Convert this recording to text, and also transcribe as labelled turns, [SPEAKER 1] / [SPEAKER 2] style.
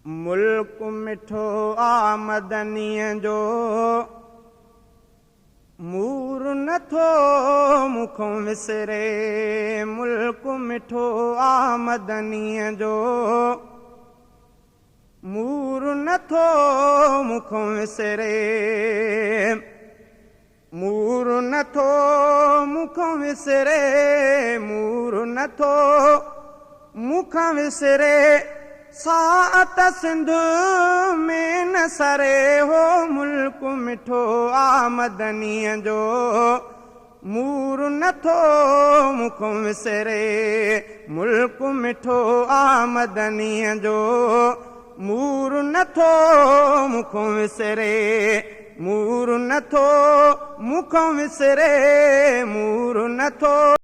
[SPEAKER 1] मुल्क मिठो आमदनीअ जो मूर नथो मुखों विसरे। मुल्क मिठो आमदनीअ जो मूर नथो मुखों विसरे। मूर नथो मुखों विसरे। मूर नथो मुखों विसरे। सात सिंध में न सरे हो मुल्क मिठो आमदनीअ जो मूर नथो मुखों विसरे। मुल्क मिठो आमदनीअ जो मूर नथो मुखों विसरे। मूर नथो मुखों विसरे। मूर नथो